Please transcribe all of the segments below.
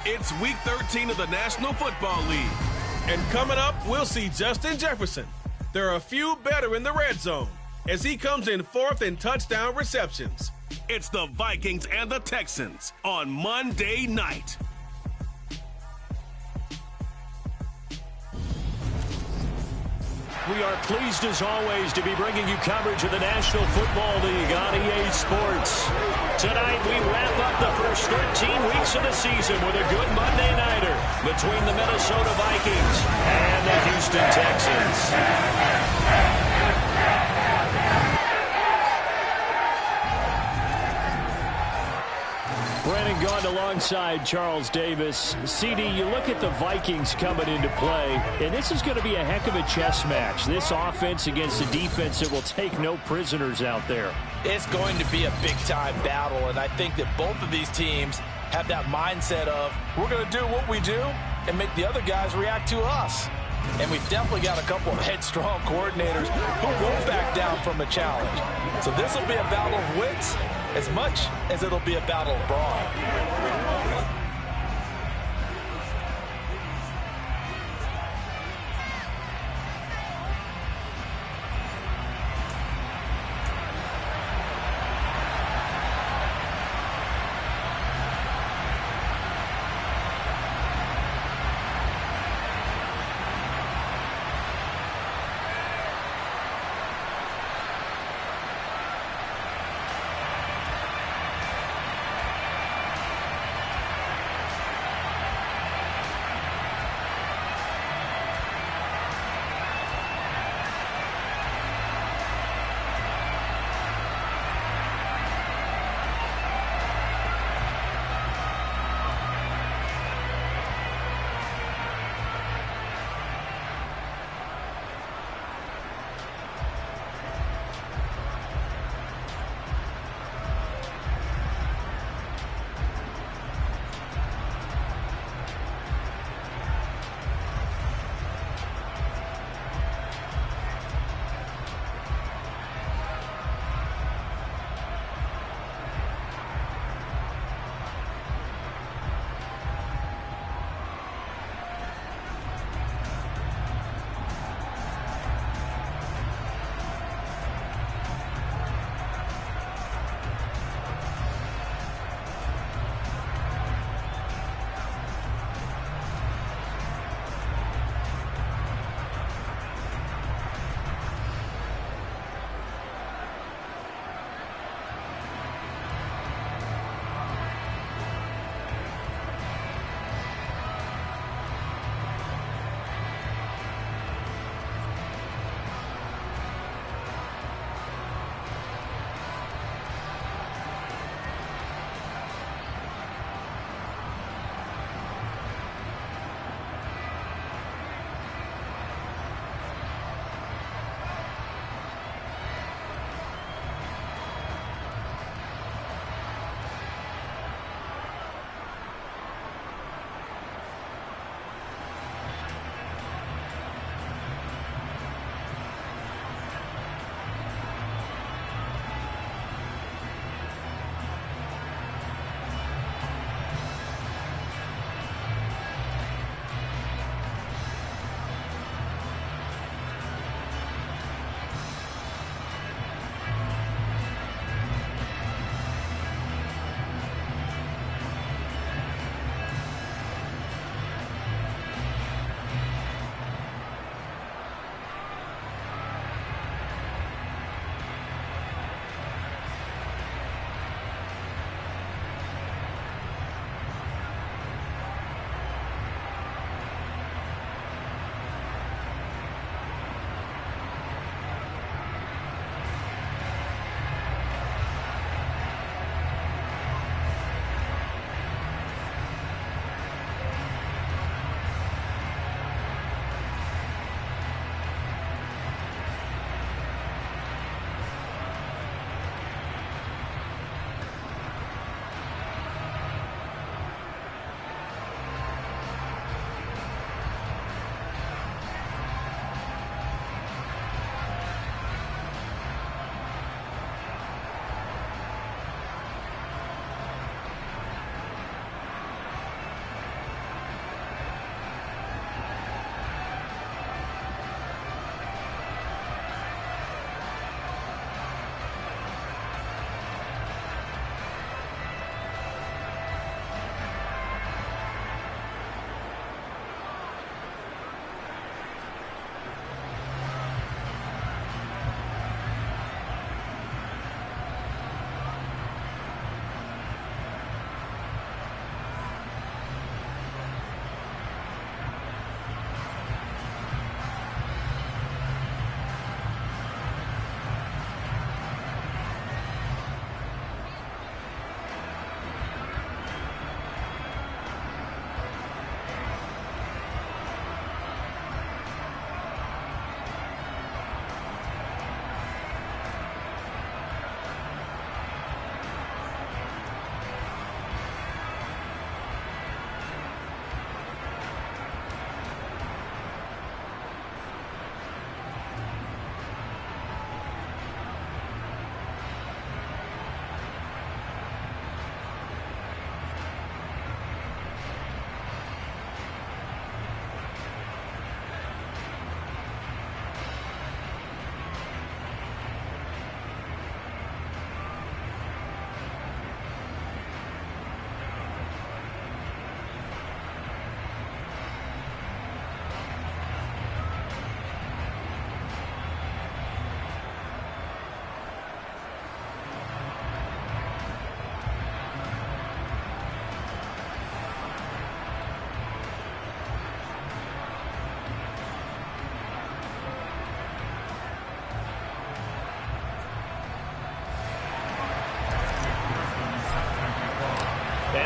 It's Week 13 of the National Football League. And coming up, we'll see Justin Jefferson. There are a few better in the red zone as he comes in fourth in touchdown receptions. It's the Vikings and the Texans on Monday night. We are pleased as always to be bringing you coverage of the National Football League on EA Sports. Tonight we wrap up the first 13 weeks of the season with a good Monday nighter between the Minnesota Vikings and the Houston Texans. Brandon Gaughan alongside Charles Davis. CD, you look at the Vikings coming into play, and this is going to be a heck of a chess match. This offense against a defense that will take no prisoners out there. It's going to be a big-time battle, and I think that both of these teams have that mindset of, we're going to do what we do and make the other guys react to us. And we've definitely got a couple of headstrong coordinators who won't back down from a challenge. So this will be a battle of wits as much as it'll be a battle of brawn.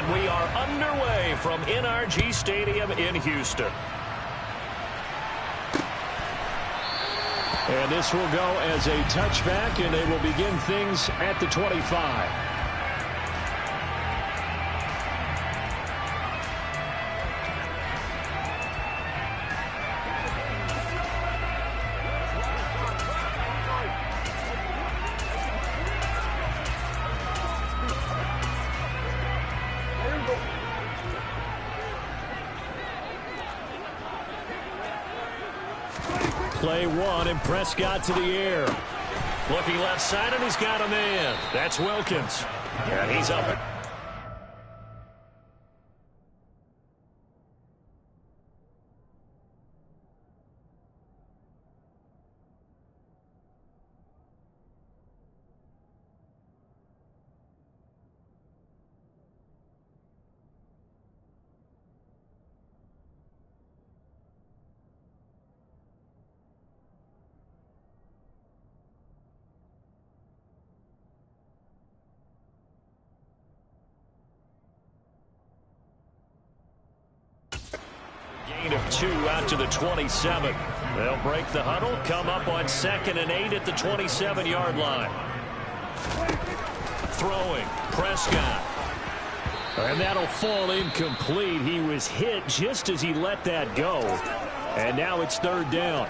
And we are underway from NRG Stadium in Houston. And this will go as a touchback, and they will begin things at the 25. Play one, and Prescott to the air. Looking left side, and he's got a man. That's Wilkins. And he's up. Of 2 out to the 27. They'll break the huddle, come up on 2nd and 8 at the 27-yard line. Throwing, Prescott. And that'll fall incomplete. He was hit just as he let that go. And now it's 3rd down.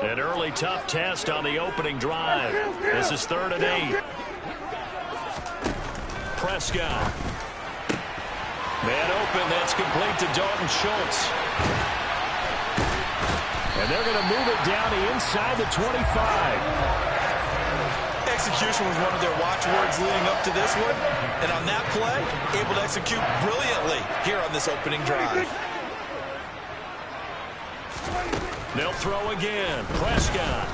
An early tough test on the opening drive. This is 3rd and 8. Prescott. Man open. That's complete to Dalton Schultz. And they're going to move it down the inside the 25. Execution was one of their watchwords leading up to this one. And on that play, able to execute brilliantly here on this opening drive. They'll throw again. Prescott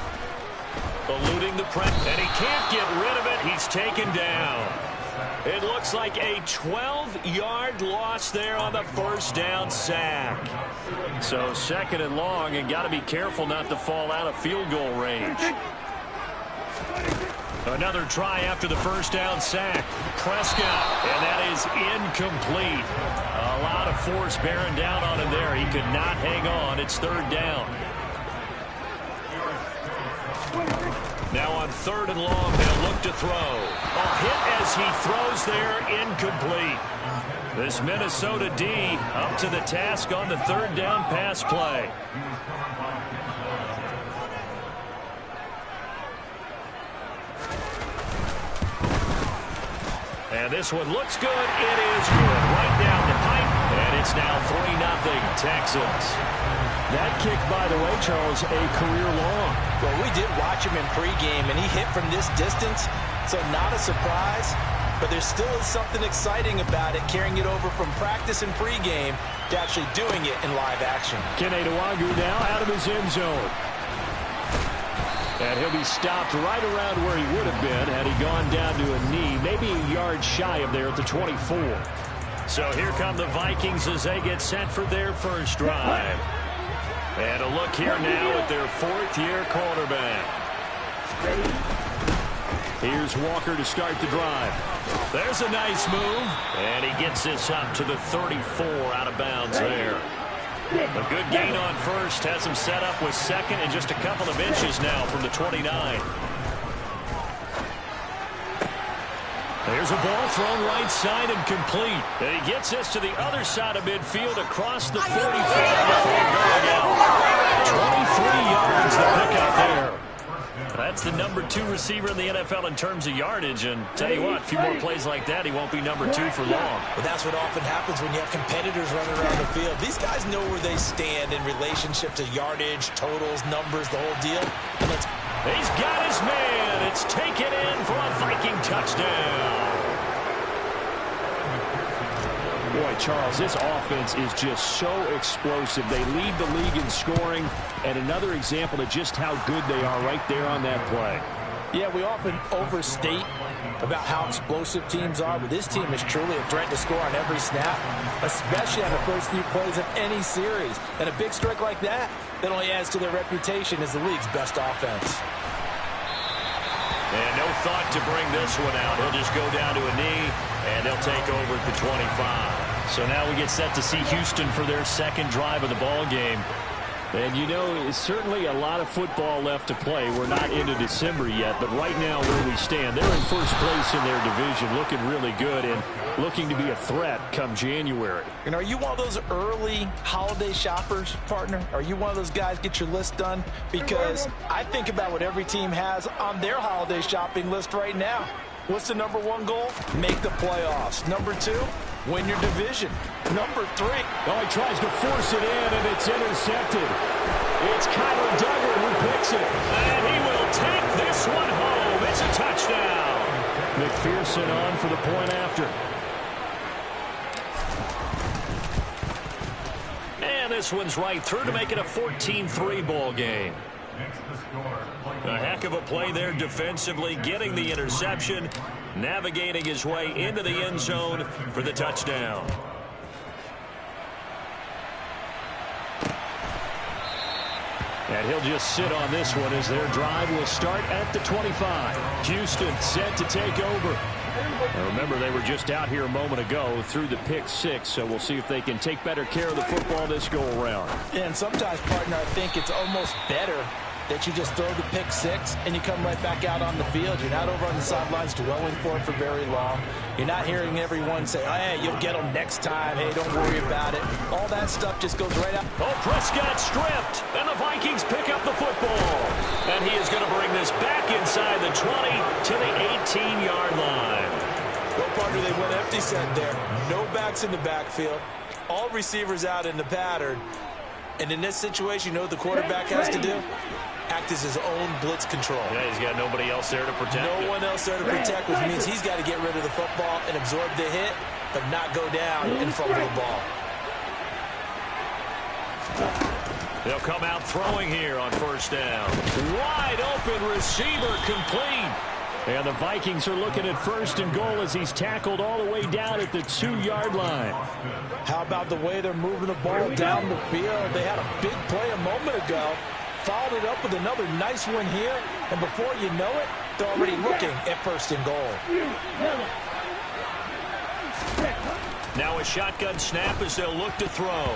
eluding the press, and he can't get rid of it. He's taken down. It looks like a 12-yard loss there on the 1st down sack. So 2nd and long, and got to be careful not to fall out of field goal range. Another try after the 1st down sack. Prescott, and that is incomplete. A lot of force bearing down on him there. He could not hang on. It's 3rd down. Now on 3rd and long, they'll look to throw. A hit as he throws there, incomplete. This Minnesota D up to the task on the 3rd down pass play. And this one looks good. It is good. Right down the pipe. And it's now 3-0 Texans. That kick, by the way, Charles, a career long. Well, we did watch him in pregame, and he hit from this distance, so not a surprise. But there still is something exciting about it, carrying it over from practice and pregame to actually doing it in live action. Kene Nwangwu now out of his end zone. And he'll be stopped right around where he would have been had he gone down to a knee, maybe a yard shy of there at the 24. So here come the Vikings as they get set for their first drive. And a look here now at their 4th-year quarterback. Here's Walker to start the drive. There's a nice move. And he gets this up to the 34 out of bounds there. A good gain on 1st. Has him set up with 2nd and just a couple of inches now from the 29. There's a ball thrown right side and complete. And he gets this to the other side of midfield across the 45 before going out. 23 yards to pick up there. That's the number 2 receiver in the NFL in terms of yardage. And tell you what, a few more plays like that, he won't be number 2 for long. Well, that's what often happens when you have competitors running around the field. These guys know where they stand in relationship to yardage, totals, numbers, the whole deal. And he's got his man. It's taken in for a Viking touchdown. Boy, Charles, this offense is just so explosive. They lead the league in scoring, and another example of just how good they are right there on that play. Yeah, we often overstate about how explosive teams are, but this team is truly a threat to score on every snap, especially on the first few plays of any series. And a big strike like that only adds to their reputation as the league's best offense. And no thought to bring this one out. He'll just go down to a knee, and they'll take over at the 25. So now we get set to see Houston for their second drive of the ball game. And, you know, it's certainly a lot of football left to play. We're not into December yet, but right now where we stand, they're in first place in their division, looking really good and looking to be a threat come January. And are you one of those early holiday shoppers, partner? Are you one of those guys get your list done? Because I think about what every team has on their holiday shopping list right now. What's the number one goal? Make the playoffs. Number two, win your division. Number three. Oh, he tries to force it in, and it's intercepted. It's Kyler Duggar who picks it. And he will take this one home. It's a touchdown. McPherson on for the point after. And this one's right through to make it a 14-3 ball game. A heck of a play there defensively, getting the interception, navigating his way into the end zone for the touchdown. And he'll just sit on this one as their drive will start at the 25. Houston set to take over. Now remember, they were just out here a moment ago through the pick six, so we'll see if they can take better care of the football this go around. And sometimes, partner, I think it's almost better that you just throw the pick six and you come right back out on the field. You're not over on the sidelines dwelling for it for very long. You're not hearing everyone say, oh, hey, you'll get them next time. Hey, don't worry about it. All that stuff just goes right out. Oh, Prescott stripped, and the Vikings pick up the football. And he is going to bring this back inside the 20 to the 18-yard line. Well, partner, they went empty set there. No backs in the backfield. All receivers out in the pattern. And in this situation, you know what the quarterback has to do? Act as his own blitz control. Yeah, he's got nobody else there to protect No him. one else there to protect, which means he's got to get rid of the football and absorb the hit, but not go down and fumble the ball. They'll come out throwing here on first down. Wide open receiver complete. And the Vikings are looking at first and goal as he's tackled all the way down at the 2-yard line. How about the way they're moving the ball down the field? They had a big play a moment ago. Followed it up with another nice one here. And before you know it, they're already looking at first and goal. Now a shotgun snap as they'll look to throw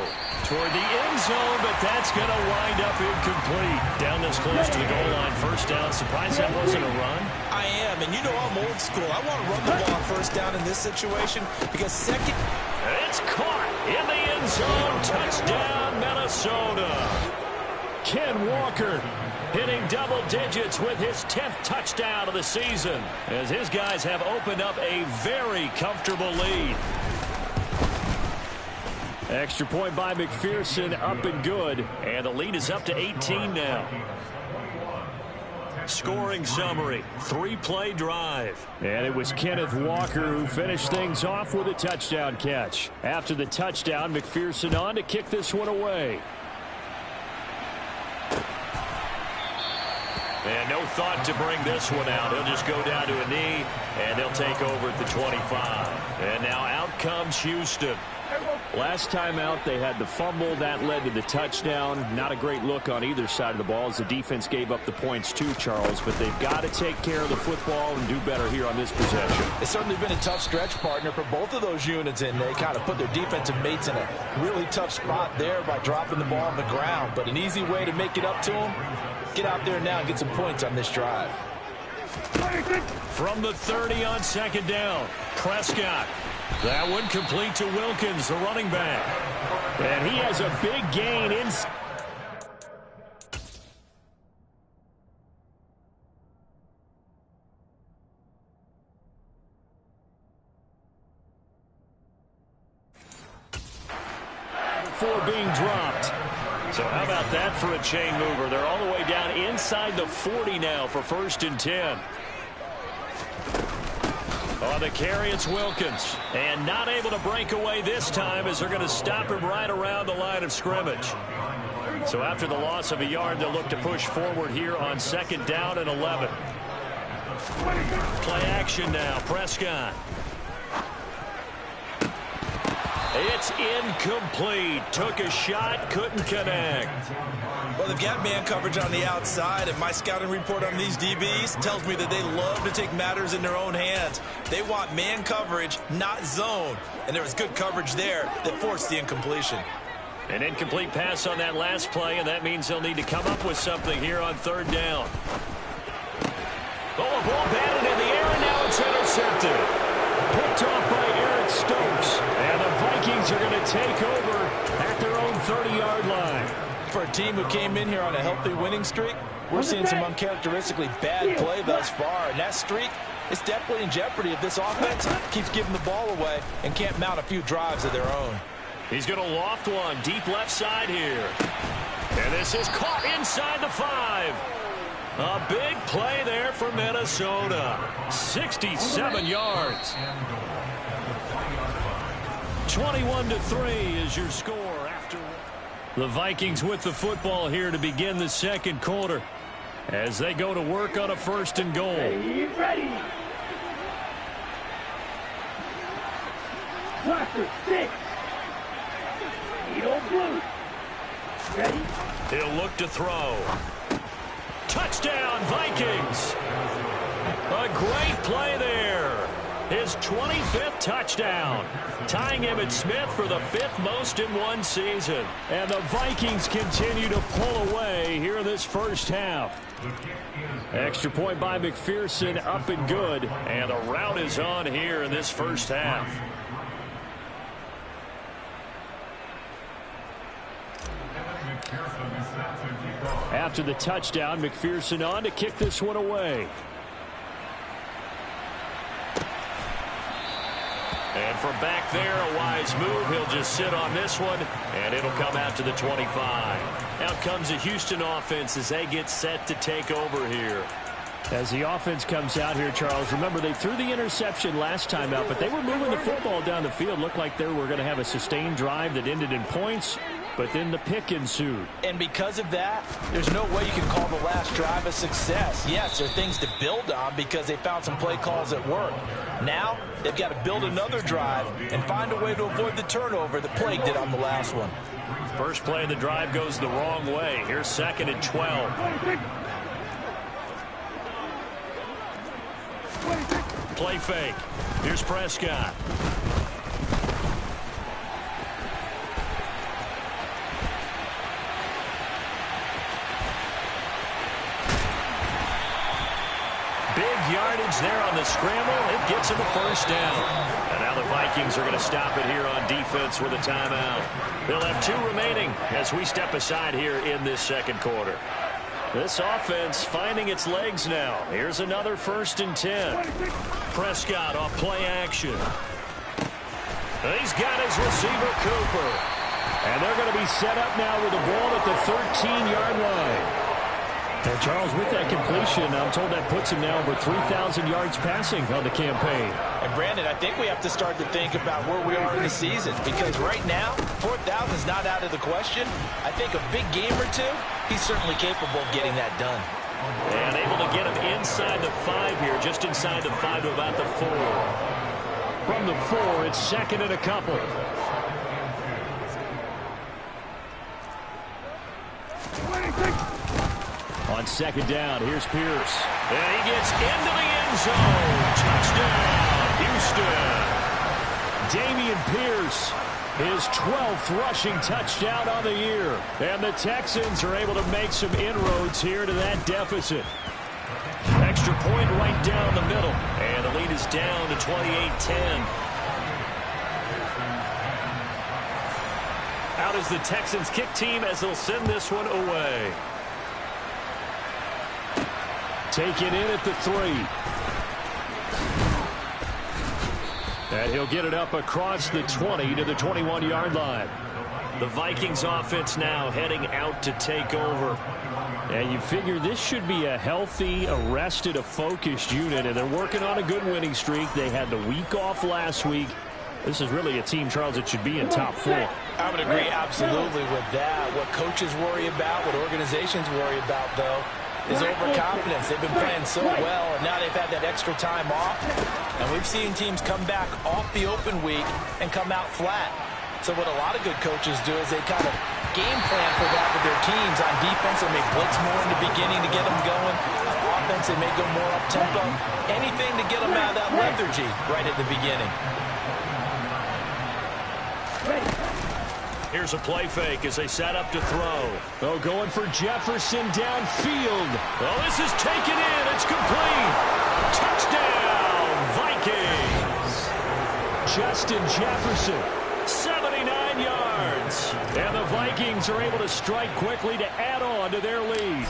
toward the end zone, but that's going to wind up incomplete. Down this close to the goal line, first down. Surprised that wasn't a run? I am, and you know I'm old school. I want to run the ball on first down in this situation because second. It's caught in the end zone. Touchdown, Minnesota. Ken Walker hitting double digits with his 10th touchdown of the season as his guys have opened up a very comfortable lead. Extra point by McPherson, up and good. And the lead is up to 18 now. Scoring summary, 3-play drive. And it was Kenneth Walker who finished things off with a touchdown catch. After the touchdown, McPherson on to kick this one away. And no thought to bring this one out. He'll just go down to a knee, and they'll take over at the 25. And now out comes Houston. Last time out, they had the fumble. That led to the touchdown. Not a great look on either side of the ball as the defense gave up the points too, Charles. But they've got to take care of the football and do better here on this possession. It's certainly been a tough stretch, partner, for both of those units, and they kind of put their defensive mates in a really tough spot there by dropping the ball on the ground. But an easy way to make it up to them, get out there now and get some points on this drive. From the 30 on second down, Prescott. That one complete to Wilkins, the running back. And he has a big gain in. Before being dropped. So how about that for a chain mover? They're all the way down inside the 40 now for first and 10. On the carry, it's Wilkins. And not able to break away this time as they're going to stop him right around the line of scrimmage. So after the loss of a yard, they'll look to push forward here on second down and 11. Play action now. Prescott. It's incomplete. Took a shot, couldn't connect. Well, they've got man coverage on the outside, and my scouting report on these DBs tells me that they love to take matters in their own hands. They want man coverage, not zone. And there was good coverage there that forced the incompletion. An incomplete pass on that last play, and that means they'll need to come up with something here on third down. Oh, a ball batted in the air, and now it's intercepted. Picked off by Eric Stokes. And the Vikings are going to take over at their own 30-yard line. For a team who came in here on a healthy winning streak, we're seeing some uncharacteristically bad play thus far. And that streak is definitely in jeopardy if this offense keeps giving the ball away and can't mount a few drives of their own. He's going to loft one deep left side here. And this is caught inside the 5. A big play there for Minnesota. 67 yards. 21-3 is your score after. The Vikings with the football here to begin the second quarter as they go to work on a 1st and goal. Ready. Watcher 6. Eagle blue. Ready. He'll look to throw. Touchdown, Vikings. A great play there. His 25th touchdown, tying Emmitt Smith for the 5th most in one season. And the Vikings continue to pull away here in this first half. Extra point by McPherson, up and good. And the rout is on here in this first half. After the touchdown, McPherson on to kick this one away. And from back there, a wise move. He'll just sit on this one, and it'll come out to the 25. Out comes the Houston offense as they get set to take over here. As the offense comes out here, Charles, remember they threw the interception last time out, but they were moving the football down the field. Looked like they were going to have a sustained drive that ended in points, but then the pick ensued. And because of that, there's no way you can call the last drive a success. Yes, there are things to build on because they found some play calls that work. Now, they've got to build another drive and find a way to avoid the turnover that plagued it on the last one. First play of the drive goes the wrong way. Here's 2nd and 12. Play fake. Here's Prescott. Big yardage there on the scramble. It gets him a first down. And now the Vikings are going to stop it here on defense with a timeout. They'll have 2 remaining as we step aside here in this second quarter. This offense finding its legs now. Here's another 1st and 10. Prescott off play action. He's got his receiver, Cooper. And they're going to be set up now with the ball at the 13-yard line. And Charles, with that completion, I'm told that puts him now over 3,000 yards passing on the campaign. And Brandon, I think we have to start to think about where we are in the season because right now, 4,000 is not out of the question. I think a big game or two, he's certainly capable of getting that done. And able to get him inside the 5 here, just inside the 5 to about the 4. From the 4, it's 2nd and a couple. On 2nd down, here's Pierce. And he gets into the end zone. Touchdown, Houston. Dameon Pierce, his 12th rushing touchdown on the year. And the Texans are able to make some inroads here to that deficit. Extra point right down the middle. And the lead is down to 28-10. Out is the Texans kick team as they'll send this one away. Taken in at the 3. And he'll get it up across the 20 to the 21-yard line. The Vikings offense now heading out to take over. And you figure this should be a healthy, a rested, a focused unit. And they're working on a good winning streak. They had the week off last week. This is really a team, Charles, that should be in top 4. I would agree absolutely with that. What coaches worry about, what organizations worry about, though, is overconfidence. They've been playing so well, and now they've had that extra time off. And we've seen teams come back off the open week and come out flat. So what a lot of good coaches do is they kind of game plan for that with their teams. On defense, they may blitz more in the beginning to get them going. On offense, they may go more up-tempo. Anything to get them out of that lethargy right at the beginning. Here's a play fake as they set up to throw. Oh, going for Jefferson downfield. Oh, this is taken in. It's complete. Touchdown, Vikings. Justin Jefferson. 79 yards. And the Vikings are able to strike quickly to add on to their lead.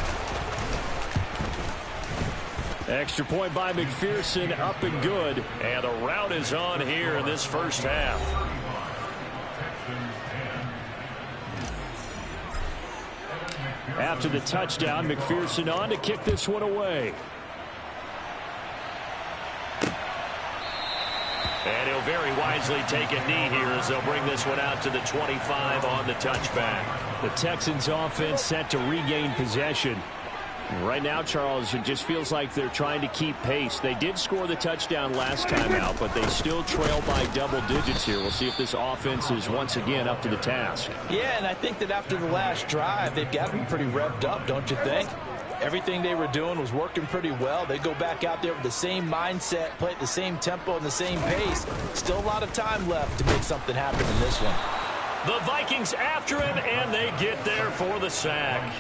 Extra point by McPherson, up and good. And the rout is on here in this first half. After the touchdown, McPherson on to kick this one away. And he'll very wisely take a knee here as they'll bring this one out to the 25 on the touchback. The Texans offense set to regain possession. Right now, Charles, it just feels like they're trying to keep pace. They did score the touchdown last time out, but they still trail by double digits here. We'll see if this offense is once again up to the task. Yeah, and I think that after the last drive, they've got to be pretty revved up, don't you think? Everything they were doing was working pretty well. They go back out there with the same mindset, play at the same tempo and the same pace. Still a lot of time left to make something happen in this one. The Vikings after him, and they get there for the sack.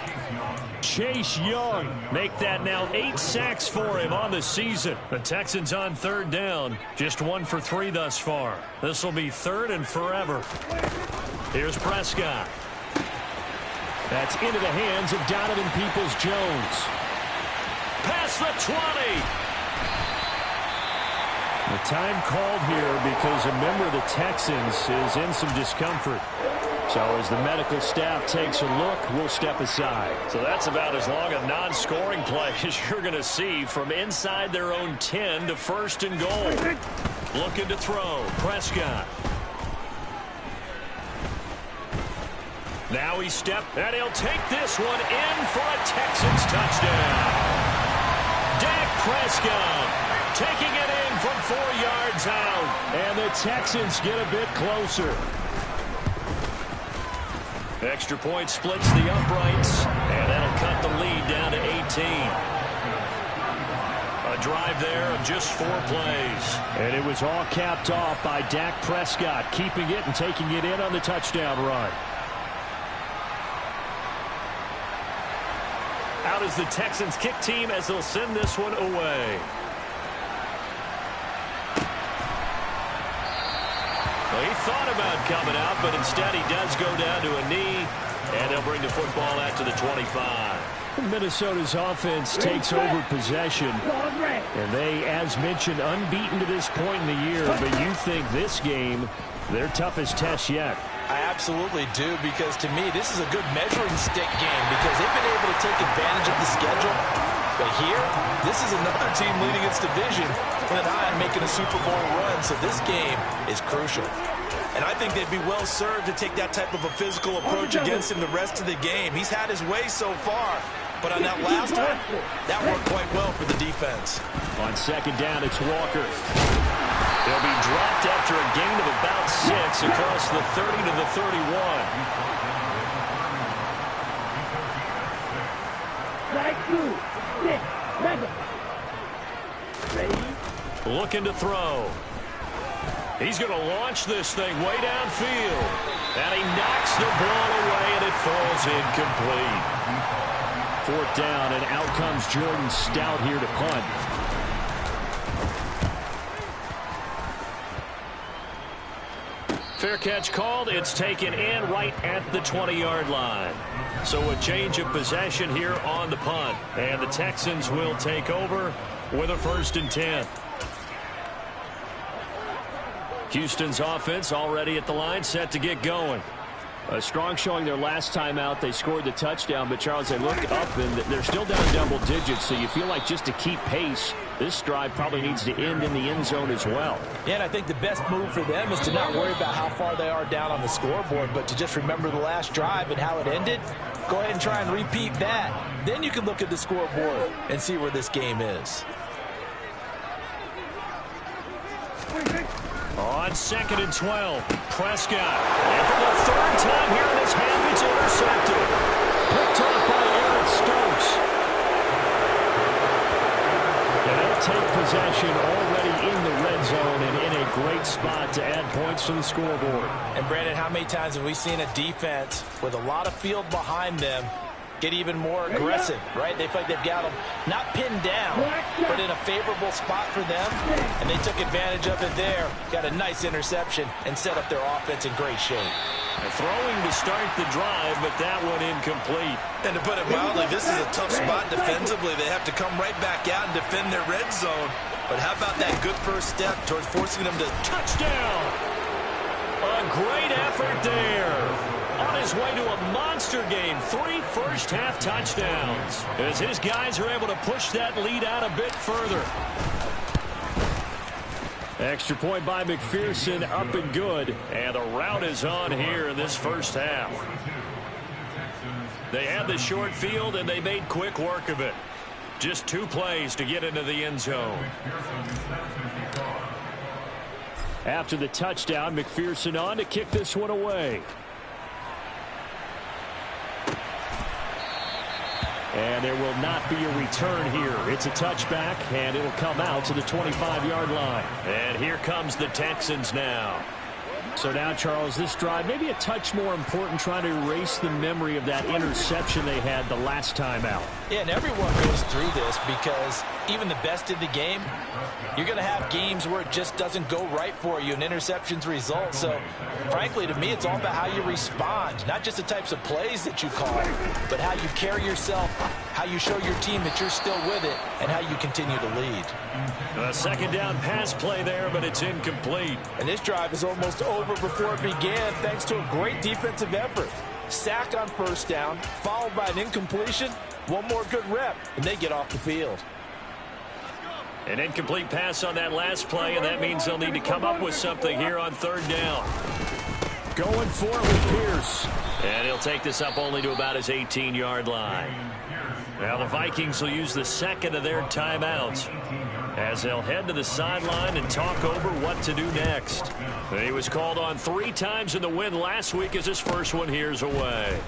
Chase Young. Make that now 8 sacks for him on the season. The Texans on third down. Just 1 for 3 thus far. This will be third and forever. Here's Prescott. That's into the hands of Donovan Peoples-Jones. Past the 20. The time called here because a member of the Texans is in some discomfort. So as the medical staff takes a look, we'll step aside. So that's about as long a non-scoring play as you're going to see from inside their own 10 to first and goal. Looking to throw. Prescott. Now he stepped, and he'll take this one in for a Texans touchdown. Dak Prescott taking it in from 4 yards out. And the Texans get a bit closer. Extra point splits the uprights, and that'll cut the lead down to 18. A drive there of just 4 plays. And it was all capped off by Dak Prescott, keeping it and taking it in on the touchdown run. Out is the Texans kick team as they'll send this one away. Well, he thought about coming out, but instead he does go down to a knee, and they'll bring the football out to the 25. Minnesota's offense takes over possession, and they, as mentioned, unbeaten to this point in the year, but you think this game, their toughest test yet. I absolutely do, because to me, this is a good measuring stick game because they've been able to take advantage of the schedule. But here, this is another team leading its division with an eye on making a Super Bowl run, so this game is crucial. And I think they'd be well served to take that type of a physical approach against him the rest of the game. He's had his way so far, but on that last one, that worked quite well for the defense. On second down, it's Walker. They'll be dropped after a gain of about 6 across the 30 to the 31. Ready? Looking to throw. He's going to launch this thing way downfield. And he knocks the ball away, and it falls incomplete. 4th down, and out comes Jordan Stout here to punt. Fair catch called. It's taken in right at the 20-yard line. So a change of possession here on the punt. And the Texans will take over with a 1st and 10. Houston's offense already at the line, set to get going. A strong showing their last time out. They scored the touchdown, but Charles, they look up and they're still down double digits, so you feel like just to keep pace, this drive probably needs to end in the end zone as well. Yeah, and I think the best move for them is to not worry about how far they are down on the scoreboard, but to just remember the last drive and how it ended. Go ahead and try and repeat that. Then you can look at the scoreboard and see where this game is. On 2nd and 12, Prescott. And for the third time here in this half, it's intercepted. Picked off by Aaron Stokes. And they'll take possession already in the red zone and in a great spot to add points to the scoreboard. And Brandon, how many times have we seen a defense with a lot of field behind them get even more aggressive, right? They feel like they've got them not pinned down, but in a favorable spot for them, and they took advantage of it there. Got a nice interception and set up their offense in great shape. And throwing to start the drive, but that one incomplete. And to put it mildly, this is a tough spot defensively. They have to come right back out and defend their red zone. But how about that good first step towards forcing them to touchdown? A great effort there. On his way to a monster game, 3 first-half touchdowns, as his guys are able to push that lead out a bit further. Extra point by McPherson, up and good, and the route is on here in this first half. They had the short field, and they made quick work of it. Just 2 plays to get into the end zone. After the touchdown, McPherson on to kick this one away. And there will not be a return here. It's a touchback, and it'll come out to the 25-yard line. And here comes the Texans now. So now, Charles, this drive maybe a touch more important, trying to erase the memory of that interception they had the last time out. Yeah, and everyone goes through this because even the best in the game, you're going to have games where it just doesn't go right for you and interceptions result. So, frankly, to me, it's all about how you respond, not just the types of plays that you call, but how you carry yourself, how you show your team that you're still with it, and how you continue to lead. A second down pass play there, but it's incomplete. And this drive is almost over before it began thanks to a great defensive effort. Sack on first down, followed by an incompletion, one more good rep, and they get off the field. An incomplete pass on that last play, and that means they'll need to come up with something here on third down. Going for it with Pierce. And he'll take this up only to about his 18-yard line. Now the Vikings will use the second of their timeouts as they'll head to the sideline and talk over what to do next. He was called on 3 times in the win last week as his first one here's away.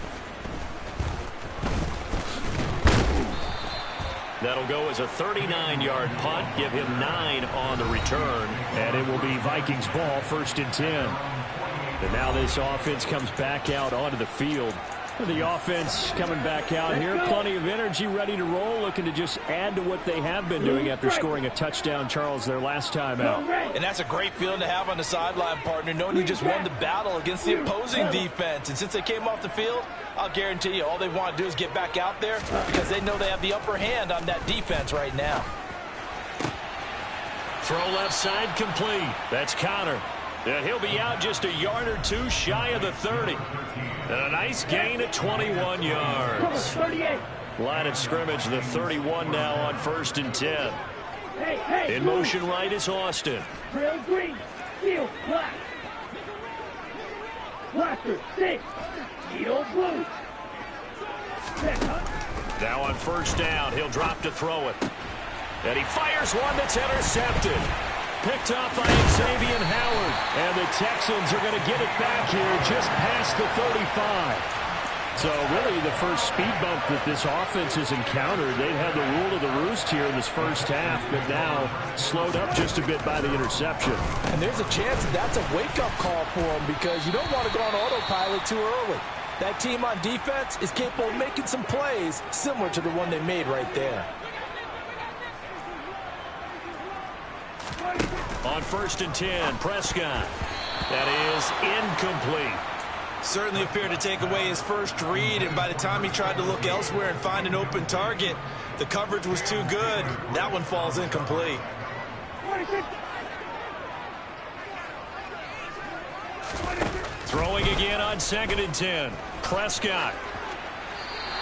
That'll go as a 39-yard punt, give him 9 on the return, and it will be Vikings ball, 1st and 10. And now this offense comes back out onto the field. The offense coming back out here, plenty of energy, ready to roll, looking to just add to what they have been doing after scoring a touchdown, Charles, their last time out. And that's a great feeling to have on the sideline, partner, knowing you just won the battle against the opposing defense. And since they came off the field, I'll guarantee you all they want to do is get back out there because they know they have the upper hand on that defense right now. Throw left side complete. That's Connor. And he'll be out just a yard or 2 shy of the 30. And a nice gain at 21 yards. Line of scrimmage, the 31 now on 1st and 10. In motion right is Austin. Trail green, steel black. Blaster 6, steel blue. Now on 1st down, he'll drop to throw it. And he fires one that's intercepted. Picked up by Xavier Howard. And the Texans are going to get it back here just past the 35. So really the first speed bump that this offense has encountered. They've had the rule of the roost here in this first half, but now slowed up just a bit by the interception. And there's a chance that's a wake-up call for them because you don't want to go on autopilot too early. That team on defense is capable of making some plays similar to the one they made right there. On 1st and 10, Prescott. That is incomplete. Certainly appeared to take away his first read, and by the time he tried to look elsewhere and find an open target, the coverage was too good. That one falls incomplete. Throwing again on 2nd and 10. Prescott.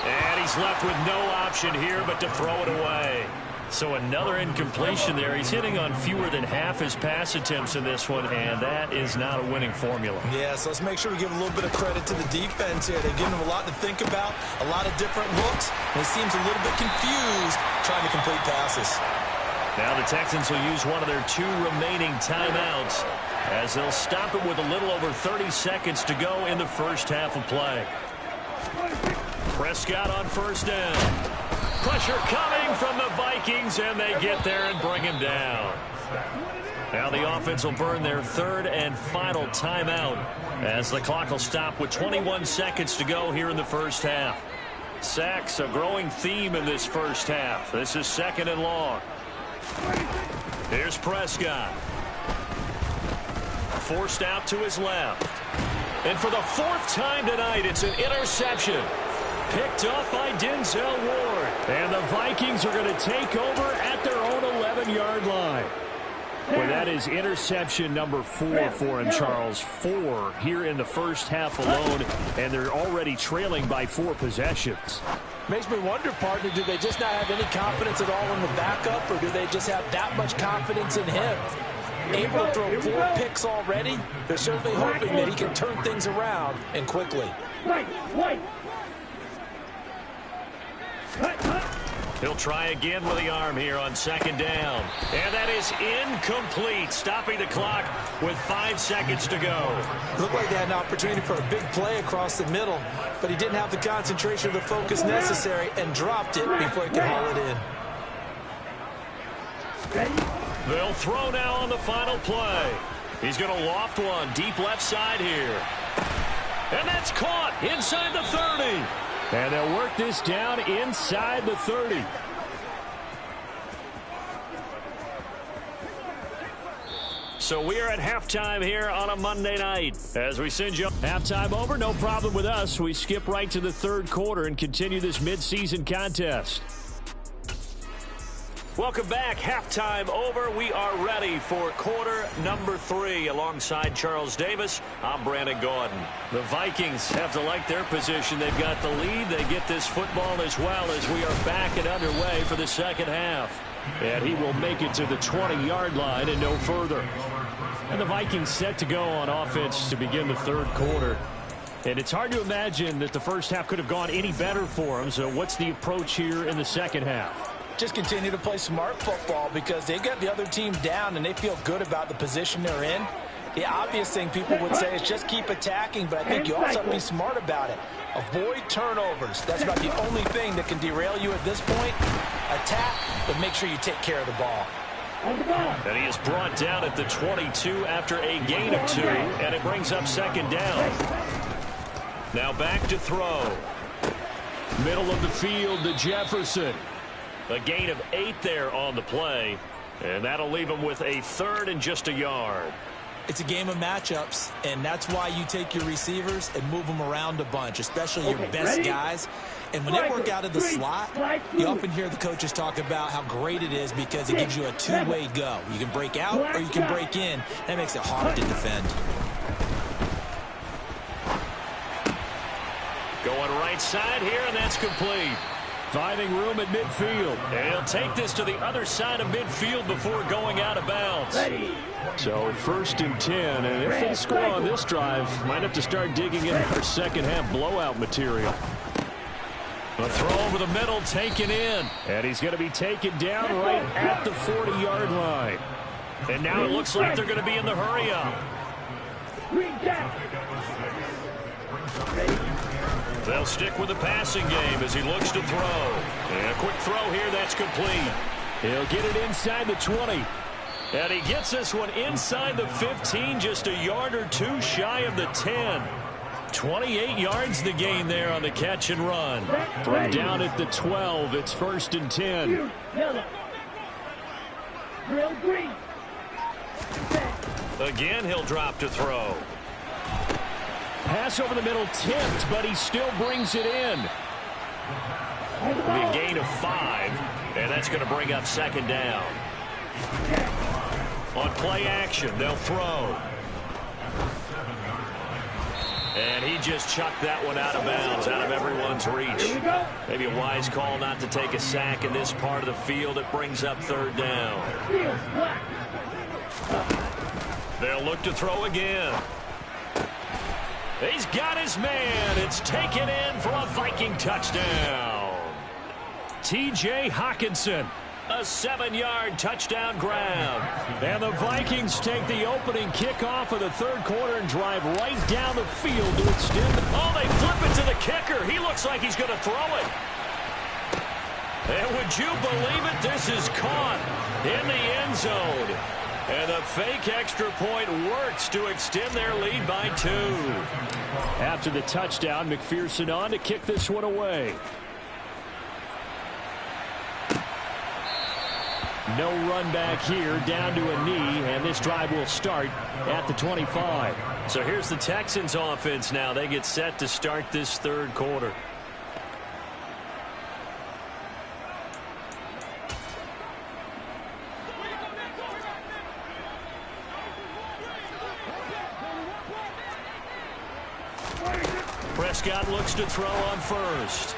And he's left with no option here but to throw it away. So another incompletion there. He's hitting on fewer than half his pass attempts in this one, and that is not a winning formula. Yeah, so let's make sure we give a little bit of credit to the defense here. They've given him a lot to think about, a lot of different looks, and he seems a little bit confused trying to complete passes. Now the Texans will use one of their 2 remaining timeouts as they'll stop it with a little over 30 seconds to go in the first half of play. Prescott on first down. Pressure coming from the Vikings, and they get there and bring him down. Now the offense will burn their 3rd and final timeout as the clock will stop with 21 seconds to go here in the first half. Sacks, a growing theme in this first half. This is 2nd and long. Here's Prescott. Forced out to his left. And for the 4th time tonight, it's an interception. Picked up by Denzel Ward. And the Vikings are going to take over at their own 11-yard line. Well, that is interception number 4 for him, Charles. 4 here in the first half alone, and they're already trailing by 4 possessions. Makes me wonder, partner, do they just not have any confidence at all in the backup, or do they just have that much confidence in him? Able to throw 4 picks already? They're certainly hoping that he can turn things around and quickly. He'll try again with the arm here on 2nd down. And that is incomplete, stopping the clock with 5 seconds to go. Looked like they had an opportunity for a big play across the middle, but he didn't have the concentration or the focus necessary and dropped it before he could haul it in. They'll throw now on the final play. He's going to loft one deep left side here. And that's caught inside the 30. And they'll work this down inside the 30. So we are at halftime here on a Monday night. As we send you halftime over, no problem with us. We skip right to the 3rd quarter and continue this midseason contest. Welcome back. Halftime over. We are ready for quarter number 3. Alongside Charles Davis, I'm Brandon Gordon. The Vikings have to like their position. They've got the lead. They get this football as well as we are back and underway for the second half. And he will make it to the 20-yard line and no further. And the Vikings set to go on offense to begin the 3rd quarter. And it's hard to imagine that the first half could have gone any better for them. So what's the approach here in the second half? Just continue to play smart football because they got the other team down and they feel good about the position they're in. The obvious thing people would say is just keep attacking, but I think you also have to be smart about it. Avoid turnovers. That's about the only thing that can derail you at this point. Attack, but make sure you take care of the ball. And he is brought down at the 22 after a gain of 2, and it brings up 2nd down. Now back to throw. Middle of the field to Jefferson. A gain of 8 there on the play, and that'll leave him with a 3rd and just a yard. It's a game of matchups, and that's why you take your receivers and move them around a bunch, especially your best guys. And when they work out of the slot, you often hear the coaches talk about how great it is because it gives you a 2-way go. You can break out or you can break in. That makes it hard to defend. Going right side here, and that's complete. Finding room at midfield. And he'll take this to the other side of midfield before going out of bounds. So 1st and 10, and if they score on this drive, might have to start digging in our second half blowout material. A throw over the middle, taken in. And he's going to be taken down right at the 40-yard line. And now it looks like they're going to be in the hurry-up. They'll stick with the passing game as he looks to throw. And a quick throw here, that's complete. He'll get it inside the 20. And he gets this one inside the 15, just a yard or 2 shy of the 10. 28 yards the gain there on the catch and run. From down at the 12, it's 1st and 10. Again, he'll drop to throw. Pass over the middle tipped, but he still brings it in. It'll be a gain of 5, and that's going to bring up 2nd down. On play action, they'll throw. And he just chucked that one out of bounds, out of everyone's Lineman's reach. Maybe a wise call not to take a sack in this part of the field. It brings up third down. They'll look to throw again. He's got his man. It's taken in for a Viking touchdown. T.J. Hawkinson. A 7-yard touchdown grab. And the Vikings take the opening kickoff of the third quarter and drive right down the field to extend. Oh, they flip it to the kicker. He looks like he's going to throw it. And would you believe it? This is caught in the end zone. And the fake extra point works to extend their lead by 2. After the touchdown, McPherson on to kick this one away. No run back here, down to a knee, and this drive will start at the 25. So here's the Texans offense now. They get set to start this third quarter. Prescott looks to throw on first.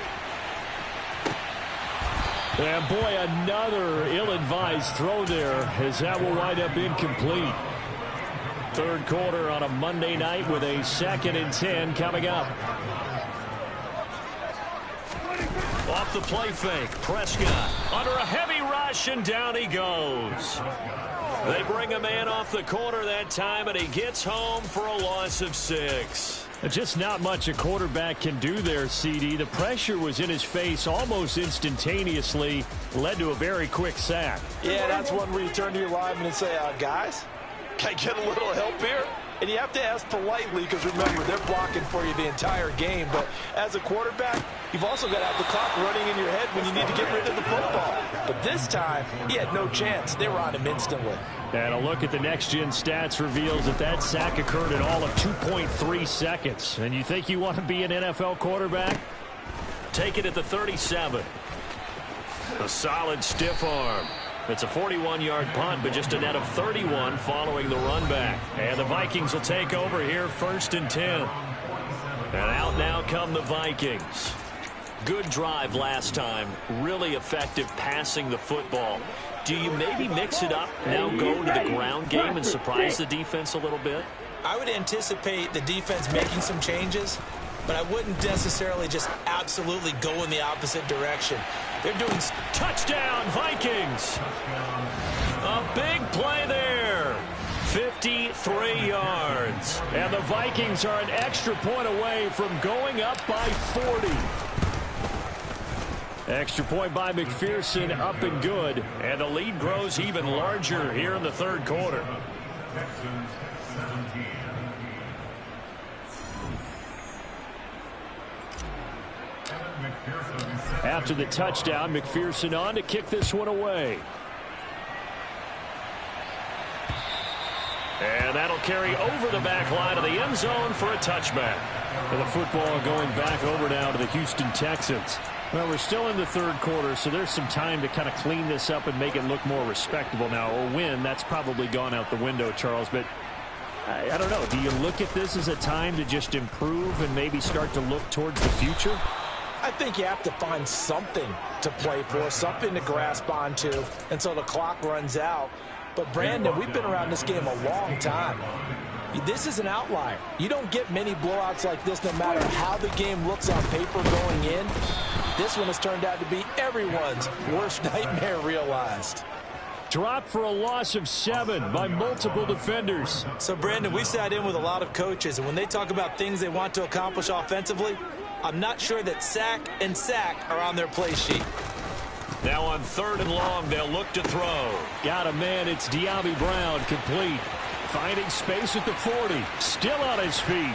And boy, another ill-advised throw there, as that will wind up incomplete. Third quarter on a Monday night with a 2nd and 10 coming up. Off the play fake, Prescott under a heavy rush, and down he goes. They bring a man off the corner that time, and he gets home for a loss of 6. Just not much a quarterback can do there, CD. The pressure was in his face almost instantaneously, led to a very quick sack. Yeah, that's one where you turn to your lineman and say, guys, can I get a little help here? And you have to ask politely because, remember, they're blocking for you the entire game. But as a quarterback, you've also got to have the clock running in your head when you need to get rid of the football. But this time, he had no chance. They were on him instantly. And a look at the next-gen stats reveals that sack occurred in all of 2.3 seconds. And you think you want to be an NFL quarterback? Take it at the 37. A solid stiff arm. It's a 41-yard punt, but just a net of 31 following the run back. And the Vikings will take over here, 1st and 10. And out now come the Vikings. Good drive last time. Really effective passing the football. Do you maybe mix it up, now go to the ground game and surprise the defense a little bit? I would anticipate the defense making some changes, but I wouldn't necessarily just absolutely go in the opposite direction. They're doing touchdown Vikings. A big play there. 53 yards. And the Vikings are an extra point away from going up by 40. Extra point by McPherson, up and good. And the lead grows even larger here in the third quarter. After the touchdown, McPherson on to kick this one away. And that'll carry over the back line of the end zone for a touchback. And the football going back over now to the Houston Texans. Well, we're still in the third quarter, so there's some time to kind of clean this up and make it look more respectable now. A win, that's probably gone out the window, Charles. But I don't know. Do you look at this as a time to just improve and maybe start to look towards the future? I think you have to find something to play for, something to grasp onto until the clock runs out. But, Brandon, we've been around this game a long time. This is an outlier. You don't get many blowouts like this no matter how the game looks on paper going in. This one has turned out to be everyone's worst nightmare realized. Dropped for a loss of 7 by multiple defenders. So, Brandon, we sat in with a lot of coaches, and when they talk about things they want to accomplish offensively, I'm not sure that sack and sack are on their play sheet. Now on 3rd and long, they'll look to throw. Got a man. It's De'Ami Brown, complete. Finding space at the 40. Still on his feet.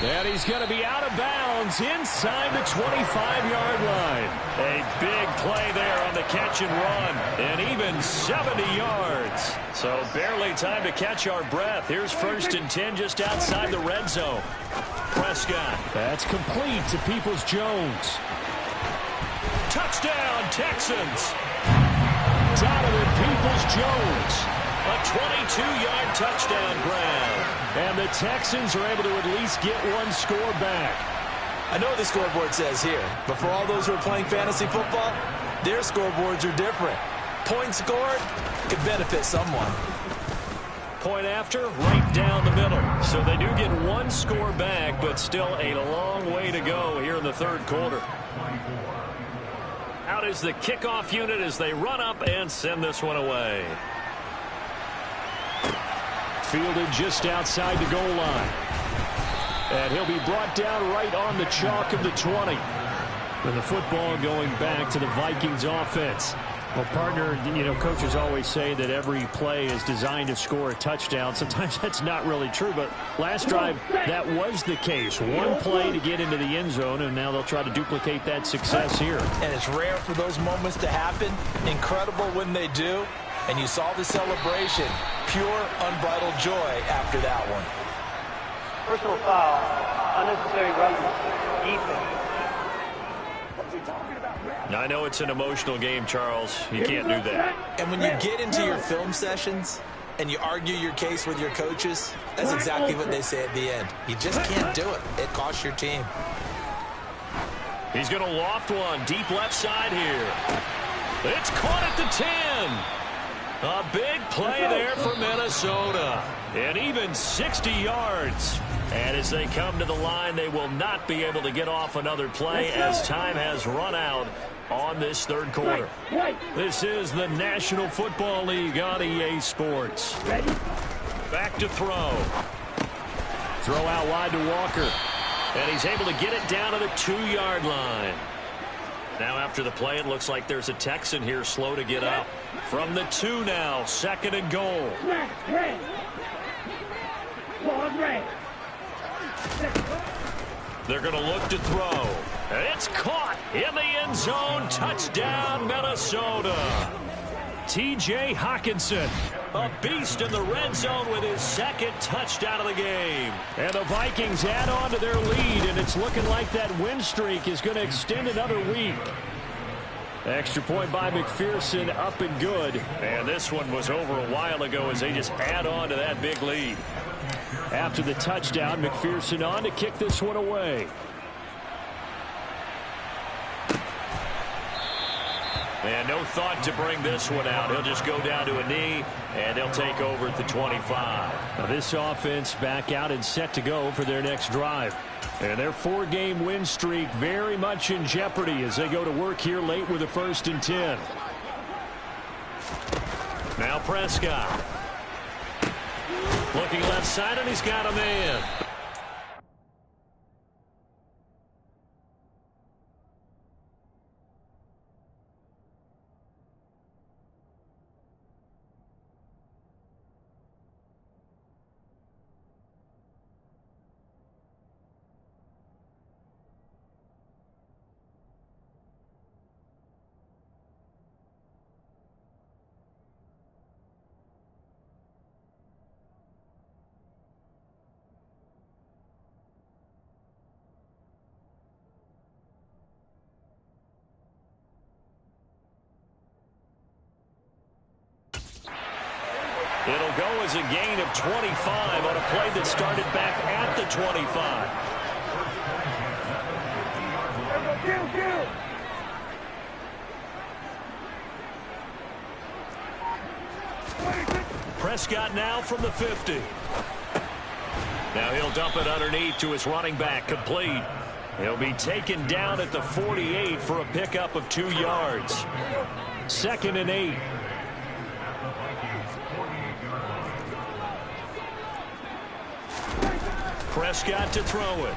And he's going to be out of bounds inside the 25-yard line. A big play there on the catch and run. And even 70 yards. So barely time to catch our breath. Here's 1st and 10 just outside the red zone. Prescott. That's complete to Peoples-Jones. Touchdown, Texans. Donovan Peoples-Jones. A 22-yard touchdown grab. And the Texans are able to at least get one score back. I know what the scoreboard says here, but for all those who are playing fantasy football, their scoreboards are different. Points scored could benefit someone. Point after, right down the middle. So they do get one score back, but still a long way to go here in the third quarter. Out is the kickoff unit as they run up and send this one away. Fielded just outside the goal line. And he'll be brought down right on the chalk of the 20. With the football going back to the Vikings offense. Well, partner, you know, coaches always say that every play is designed to score a touchdown. Sometimes that's not really true, but last drive, that was the case. One play to get into the end zone, and now they'll try to duplicate that success here. And it's rare for those moments to happen. Incredible when they do. And you saw the celebration. Pure, unbridled joy after that one. Personal foul. Unnecessary roughness. Defense. I know it's an emotional game, Charles. You can't do that. And when you get into your film sessions and you argue your case with your coaches, that's exactly what they say at the end. You just can't do it. It costs your team. He's going to loft one deep left side here. It's caught at the 10. A big play there for Minnesota. And even 60 yards. And as they come to the line, they will not be able to get off another play as time has run out on this third quarter. This is the National Football League on EA Sports. Back to throw. Throw out wide to Walker. And he's able to get it down to the 2-yard line. Now after the play, it looks like there's a Texan here slow to get up. From the 2 now, 2nd and goal. They're going to look to throw. And it's caught in the end zone. Touchdown, Minnesota. T.J. Hockenson, a beast in the red zone with his 2nd touchdown of the game. And the Vikings add on to their lead, and it's looking like that win streak is going to extend another week. Extra point by McPherson, up and good. And this one was over a while ago as they just add on to that big lead. After the touchdown, McPherson on to kick this one away. And no thought to bring this one out. He'll just go down to a knee, and they'll take over at the 25. Now this offense back out and set to go for their next drive. And their 4-game win streak very much in jeopardy as they go to work here late with a 1st and 10. Now Prescott. Looking left side, and he's got a man. It'll go as a gain of 25 on a play that started back at the 25. Prescott now from the 50. Now he'll dump it underneath to his running back, complete. He'll be taken down at the 48 for a pickup of 2 yards. 2nd and 8. Prescott to throw it.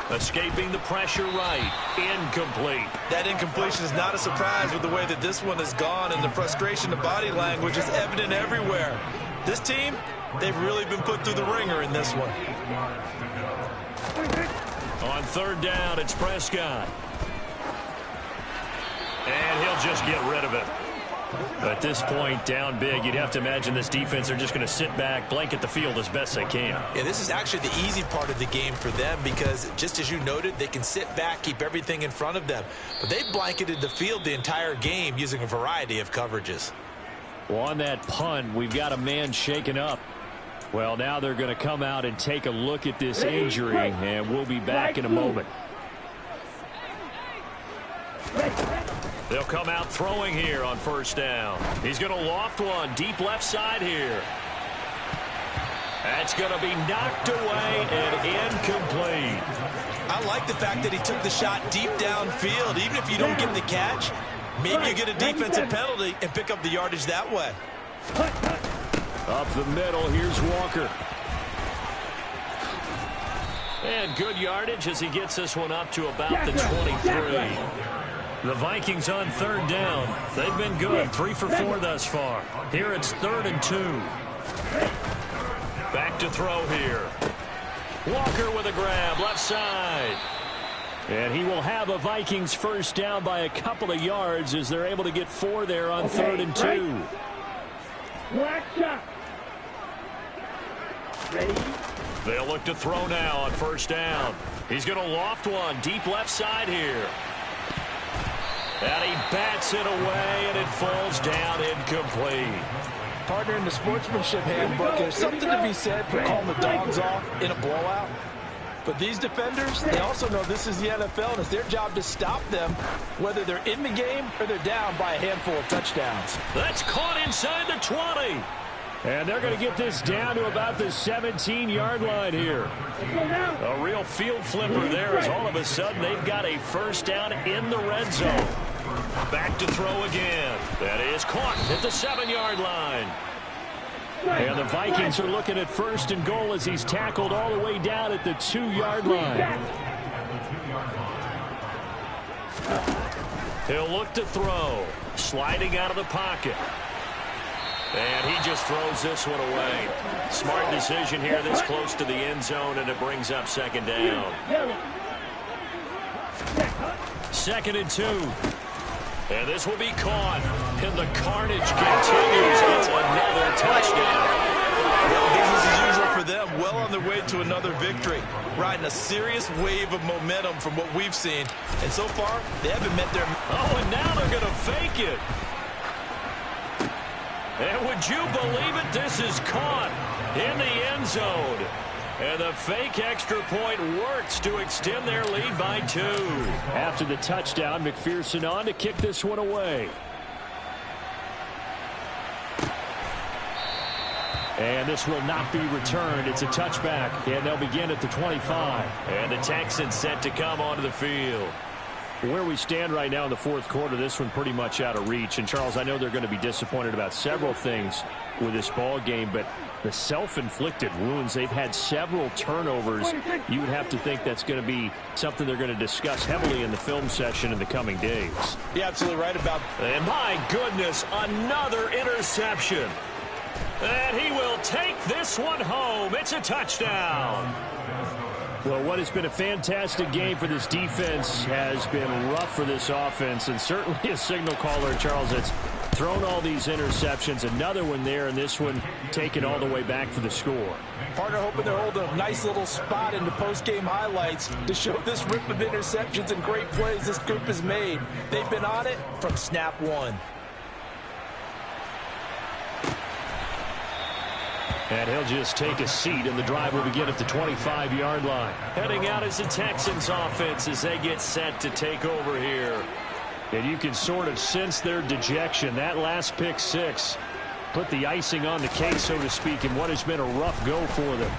Escaping the pressure right. Incomplete. That incompletion is not a surprise with the way that this one has gone, and the frustration of body language is evident everywhere. This team, they've really been put through the ringer in this one. On 3rd down, it's Prescott. And he'll just get rid of it. At this point, down big, you'd have to imagine this defense are just going to sit back, blanket the field as best they can. Yeah, this is actually the easy part of the game for them because, just as you noted, they can sit back, keep everything in front of them. But they've blanketed the field the entire game using a variety of coverages. Well, on that punt, we've got a man shaken up. Well, now they're going to come out and take a look at this injury, and we'll be back in a moment. They'll come out throwing here on first down. He's going to loft one deep left side here. That's going to be knocked away and incomplete. I like the fact that he took the shot deep downfield. Even if you don't get the catch, maybe you get a defensive penalty and pick up the yardage that way. Up the middle, here's Walker. And good yardage as he gets this one up to about the 23. The Vikings on third down. They've been good, 3 for 4 thus far. Here it's 3rd and 2. Back to throw here. Walker with a grab, left side. And he will have a Vikings first down by a couple of yards as they're able to get 4 there on 3rd and 2. Ready? They'll look to throw now on first down. He's going to loft one deep left side here. And he bats it away, and it falls down incomplete. Partner, in the sportsmanship handbook, there's something to be said for calling the dogs off in a blowout. But these defenders, they also know this is the NFL, and it's their job to stop them, whether they're in the game or they're down by a handful of touchdowns. That's caught inside the 20. And they're going to get this down to about the 17-yard line here. A real field flipper there as all of a sudden they've got a first down in the red zone. Back to throw again. That is caught at the 7-yard line. And the Vikings are looking at 1st and goal as he's tackled all the way down at the 2-yard line. He'll look to throw. Sliding out of the pocket. And he just throws this one away. Smart decision here this close to the end zone, and it brings up 2nd down. 2nd and 2. And this will be caught. And the carnage continues. It's another touchdown. Well, business as usual for them. Well on their way to another victory. Riding a serious wave of momentum from what we've seen. And so far, they haven't met their... Oh, and now they're going to fake it. And would you believe it? This is caught in the end zone. And the fake extra point works to extend their lead by 2. After the touchdown, McPherson on to kick this one away. And this will not be returned. It's a touchback, and they'll begin at the 25. And the Texans set to come onto the field. Where we stand right now in the 4th quarter, this one pretty much out of reach. And, Charles, I know they're going to be disappointed about several things with this ball game, but the self-inflicted wounds, they've had several turnovers. You would have to think that's going to be something they're going to discuss heavily in the film session in the coming days. You're absolutely right about... And, my goodness, another interception. And he will take this one home. It's a touchdown. Well, what has been a fantastic game for this defense has been rough for this offense, and certainly a signal caller, Charles, that's thrown all these interceptions. Another one there, and this one taken all the way back for the score. Partner hoping they're holding a nice little spot in the post-game highlights to show this rip of interceptions and great plays this group has made. They've been on it from snap 1. And he'll just take a seat, and the drive will begin at the 25-yard line. Heading out is the Texans offense as they get set to take over here. And you can sort of sense their dejection. That last pick 6 put the icing on the cake, so to speak, in what has been a rough go for them.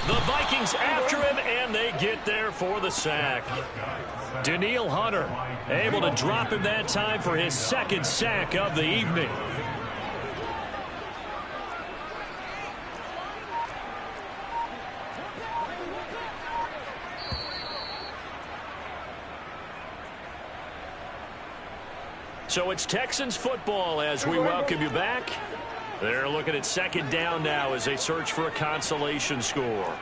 The Vikings after him, and they get there for the sack. Danielle Hunter able to drop him that time for his 2nd sack of the evening. So it's Texans football as we welcome you back. They're looking at 2nd down now as they search for a consolation score.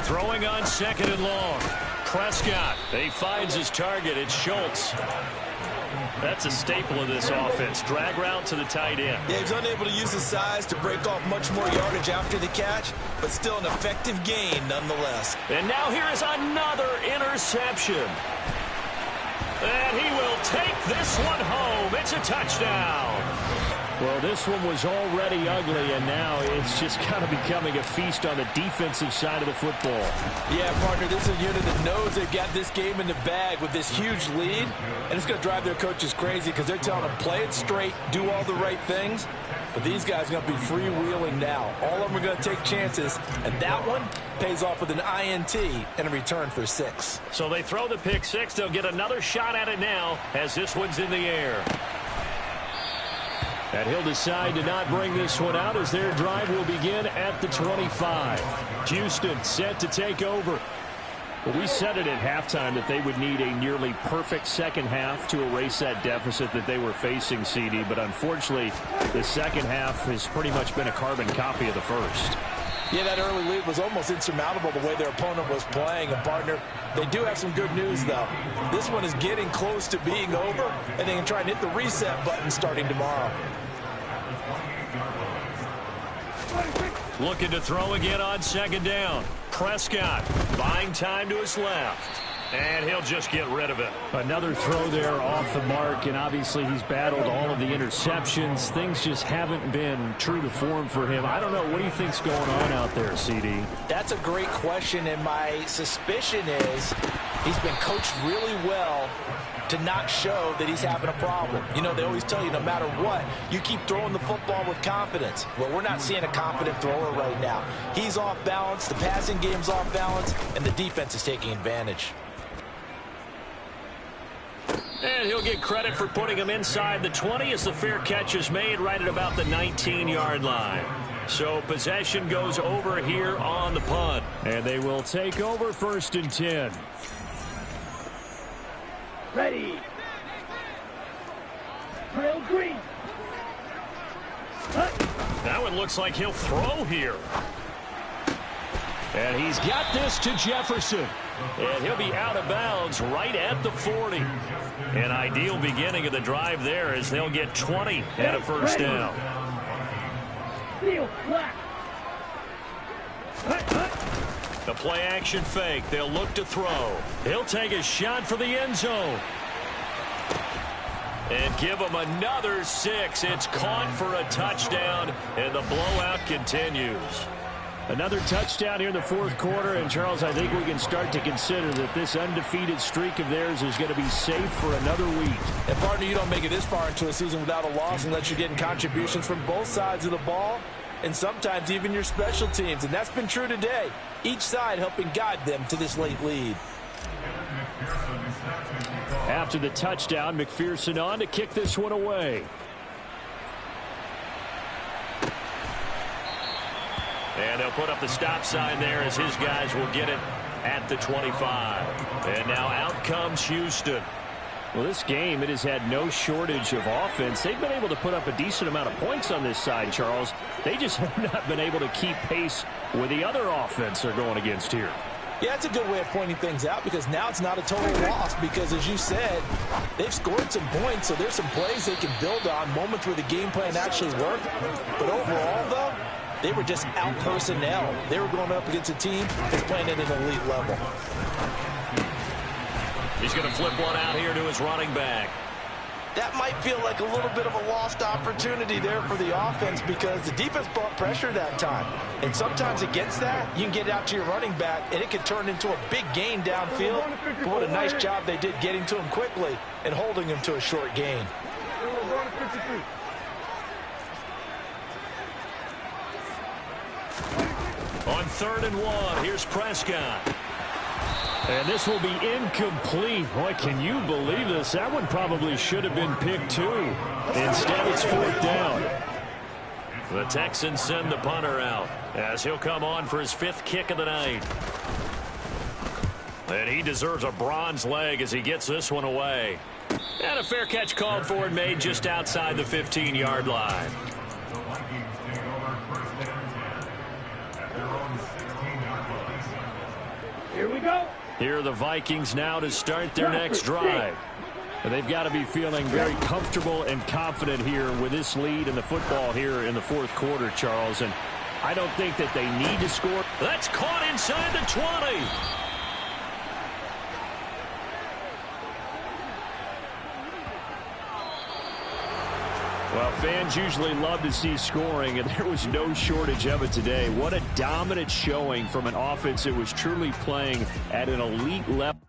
Throwing on 2nd and long. Prescott, he finds his target. It's Schultz. That's a staple of this offense. Drag route to the tight end. Yeah, he's unable to use his size to break off much more yardage after the catch, but still an effective gain nonetheless. And now here is another interception. And he will take this one home. It's a touchdown. Well, this one was already ugly, and now it's just kind of becoming a feast on the defensive side of the football. Yeah, partner, this is a unit that knows they've got this game in the bag with this huge lead, and it's going to drive their coaches crazy because they're telling them play it straight, do all the right things. But these guys are going to be freewheeling now. All of them are going to take chances, and that one pays off with an INT and a return for 6. So they throw the pick 6. They'll get another shot at it now as this one's in the air. And he'll decide to not bring this one out as their drive will begin at the 25. Houston set to take over. Well, we said it at halftime that they would need a nearly perfect second half to erase that deficit that they were facing, CD. But unfortunately, the second half has pretty much been a carbon copy of the first. Yeah, that early lead was almost insurmountable the way their opponent was playing. And, partner, they do have some good news, though. This one is getting close to being over, and they can try and hit the reset button starting tomorrow. Looking to throw again on second down. Prescott buying time to his left. And he'll just get rid of it. Another throw there off the mark, and obviously he's battled all of the interceptions. Things just haven't been true to form for him. I don't know. What do you think's going on out there, CD? That's a great question, and my suspicion is he's been coached really well to not show that he's having a problem. You know, they always tell you no matter what, you keep throwing the football with confidence. Well, we're not seeing a confident thrower right now. He's off balance, the passing game's off balance, and the defense is taking advantage. And he'll get credit for putting him inside the 20 as the fair catch is made right at about the 19-yard line. So possession goes over here on the punt. And they will take over 1st and 10. Ready. Trail green. That one looks like he'll throw here. And he's got this to Jefferson. And he'll be out of bounds right at the 40. An ideal beginning of the drive there as they'll get 20 and a first down. The play action fake. They'll look to throw. He'll take a shot for the end zone. And give him another 6. It's caught for a touchdown, and the blowout continues. Another touchdown here in the 4th quarter, and Charles, I think we can start to consider that this undefeated streak of theirs is going to be safe for another week. And, partner, you don't make it this far into a season without a loss unless you're getting contributions from both sides of the ball, and sometimes even your special teams, and that's been true today. Each side helping guide them to this late lead. After the touchdown, McPherson on to kick this one away. And they'll put up the stop sign there as his guys will get it at the 25. And now out comes Houston. Well, this game, it has had no shortage of offense. They've been able to put up a decent amount of points on this side, Charles. They just have not been able to keep pace with the other offense they're going against here. Yeah, that's a good way of pointing things out because now it's not a total loss because, as you said, they've scored some points, so there's some plays they can build on, moments where the game plan actually worked. But overall, though, they were just out personnel. They were going up against a team that's playing at an elite level. He's going to flip one out here to his running back. That might feel like a little bit of a lost opportunity there for the offense because the defense brought pressure that time. And sometimes against that, you can get it out to your running back, and it can turn into a big gain downfield. But what a nice job they did getting to him quickly and holding him to a short gain. On 3rd and 1, here's Prescott. And this will be incomplete. Boy, can you believe this? That one probably should have been picked too. Instead, it's 4th down. The Texans send the punter out as he'll come on for his 5th kick of the night. And he deserves a bronze leg as he gets this one away. And a fair catch called for and made just outside the 15-yard line. Here we go. Here are the Vikings now to start their next drive. And they've got to be feeling very comfortable and confident here with this lead in the football here in the 4th quarter, Charles. And I don't think that they need to score. That's caught inside the 20. Well, fans usually love to see scoring, and there was no shortage of it today. What a dominant showing from an offense that was truly playing at an elite level.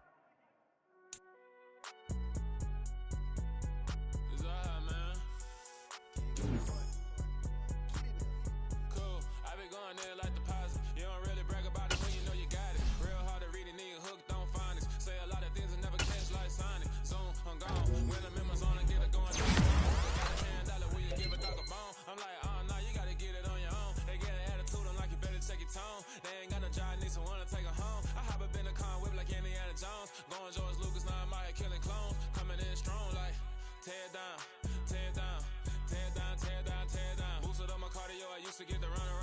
Tear down. Boosted up my cardio, I used to get the run around.